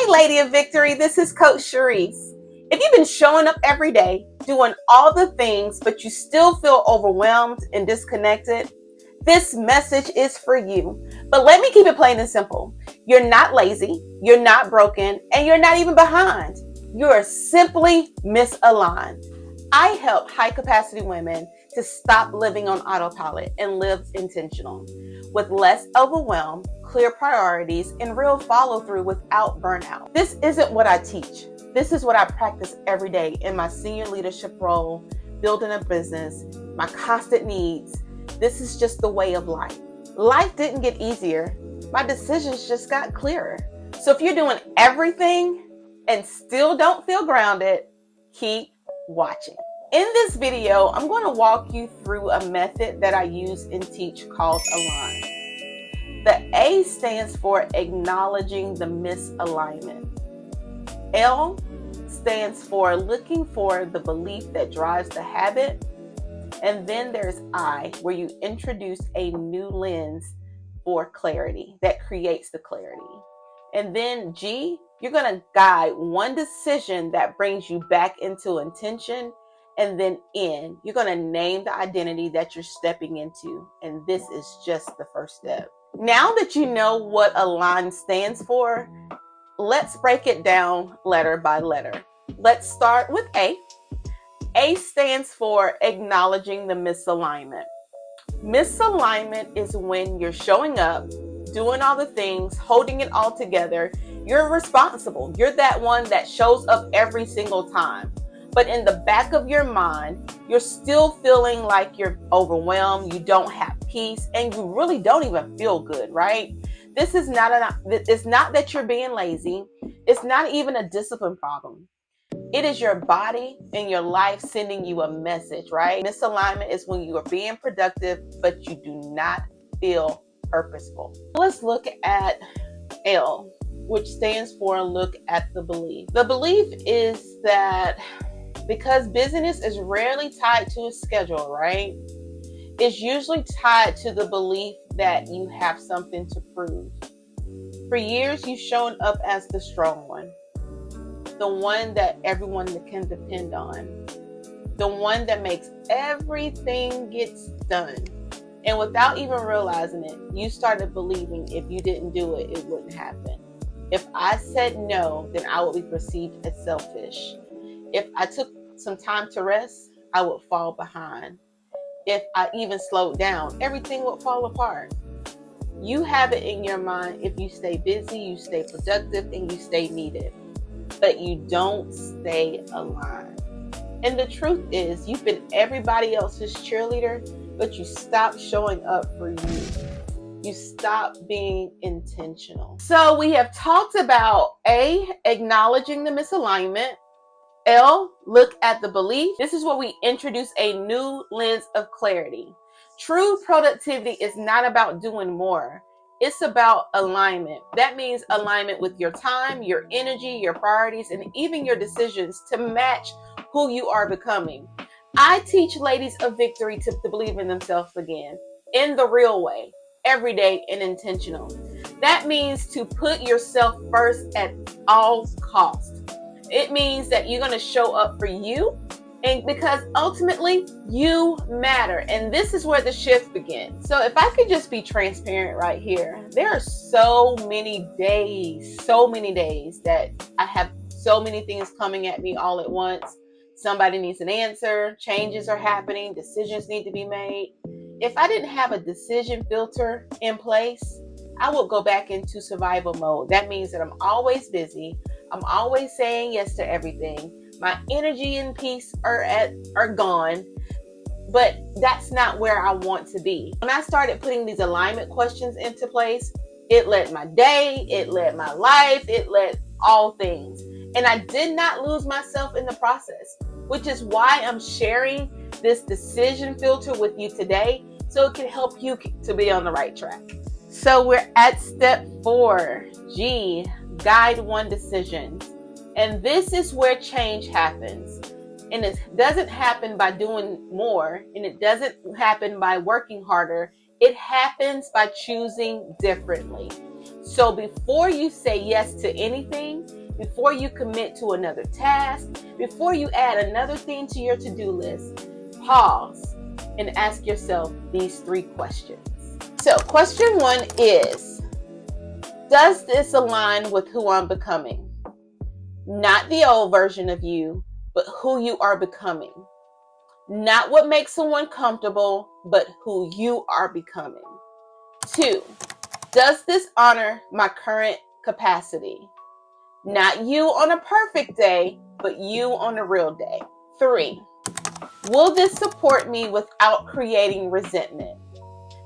Hey, Lady of Victory, this is Coach Sharice. If you've been showing up every day, doing all the things, but you still feel overwhelmed and disconnected, this message is for you. But let me keep it plain and simple. You're not lazy, you're not broken, and you're not even behind. You are simply misaligned. I help high-capacity women to stop living on autopilot and live intentional, with less overwhelm, clear priorities, and real follow-through without burnout. This isn't what I teach. This is what I practice every day in my senior leadership role, building a business, my constant needs. This is just the way of life. Life didn't get easier. My decisions just got clearer. So if you're doing everything and still don't feel grounded, keep watching. In this video, I'm going to walk you through a method that I use and teach called A.L.I.G.N. The A stands for acknowledging the misalignment. L stands for looking for the belief that drives the habit. And then there's I, where you introduce a new lens for clarity that creates the clarity. And then G, you're going to guide one decision that brings you back into intention. And then N, you're going to name the identity that you're stepping into. And this is just the first step. Now that you know what A.L.I.G.N stands for, let's break it down letter by letter. Let's start with A. A stands for acknowledging the misalignment. Misalignment is when you're showing up, doing all the things, holding it all together. You're responsible. You're that one that shows up every single time. But in the back of your mind, you're still feeling like you're overwhelmed, you don't have peace, and you really don't even feel good, right? This is it's not that you're being lazy. It's not even a discipline problem. It is your body and your life sending you a message, right? Misalignment is when you are being productive, but you do not feel purposeful. Let's look at L, which stands for look at the belief. The belief is that because busyness is rarely tied to a schedule, right? It's usually tied to the belief that you have something to prove. For years, you've shown up as the strong one, the one that everyone can depend on, the one that makes everything gets done. And without even realizing it, you started believing if you didn't do it, it wouldn't happen. If I said no, then I would be perceived as selfish. If I took some time to rest, I would fall behind. If I even slowed down, everything would fall apart. You have it in your mind, if you stay busy, you stay productive, and you stay needed. But you don't stay aligned. And the truth is, you've been everybody else's cheerleader, but you stopped showing up for you. You stopped being intentional. So we have talked about A, acknowledging the misalignment. L, look at the belief. This is where we introduce a new lens of clarity. True productivity is not about doing more. It's about alignment. That means alignment with your time, your energy, your priorities, and even your decisions to match who you are becoming. I teach ladies of victory to believe in themselves again, in the real way, every day and intentional. That means to put yourself first at all costs. It means that you're going to show up for you, and because ultimately you matter. And this is where the shift begins. So if I could just be transparent right here, there are so many days that I have so many things coming at me all at once. Somebody needs an answer, changes are happening, decisions need to be made. If I didn't have a decision filter in place, I would go back into survival mode. That means that I'm always busy. I'm always saying yes to everything. My energy and peace are gone, but that's not where I want to be. When I started putting these alignment questions into place, it led my day, it led my life, it led all things. And I did not lose myself in the process, which is why I'm sharing this decision filter with you today, so it can help you to be on the right track. So we're at step 4, G, guide one decision. And this is where change happens. And it doesn't happen by doing more, and it doesn't happen by working harder. It happens by choosing differently. So before you say yes to anything, before you commit to another task, before you add another thing to your to-do list, pause and ask yourself these 3 questions. So, question 1 is, does this align with who I'm becoming? Not the old version of you, but who you are becoming. Not what makes someone comfortable, but who you are becoming. 2, does this honor my current capacity? Not you on a perfect day, but you on a real day. 3, will this support me without creating resentment?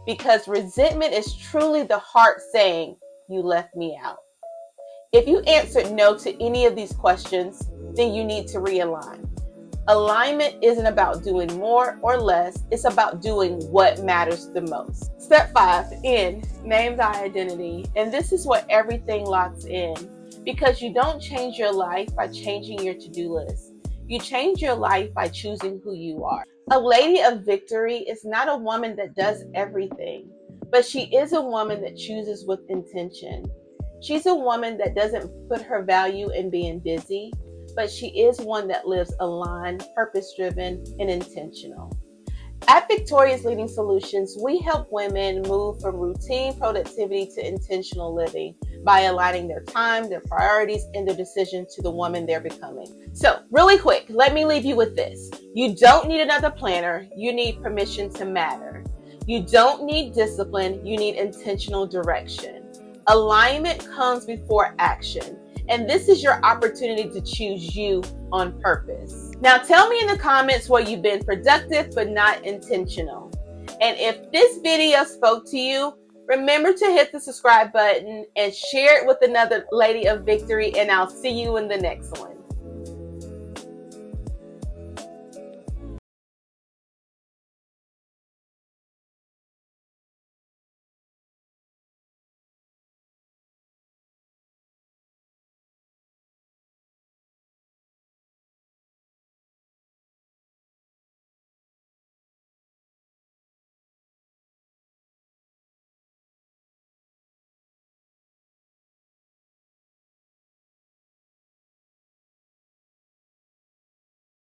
Because resentment is truly the heart saying, you left me out. If you answered no to any of these questions, then you need to realign. Alignment isn't about doing more or less. It's about doing what matters the most. Step 5, name thy identity. And this is where everything locks in, because you don't change your life by changing your to-do list. You change your life by choosing who you are. A lady of victory is not a woman that does everything, but she is a woman that chooses with intention. She's a woman that doesn't put her value in being busy, but she is one that lives aligned, purpose-driven, and intentional. At Victorious Leading Solutions, we help women move from routine productivity to intentional living by aligning their time, their priorities, and their decisions to the woman they're becoming. So, really quick, let me leave you with this. You don't need another planner. You need permission to matter. You don't need discipline. You need intentional direction. Alignment comes before action. And this is your opportunity to choose you on purpose. Now, tell me in the comments where you've been productive but not intentional. And if this video spoke to you, remember to hit the subscribe button and share it with another lady of victory. And I'll see you in the next one.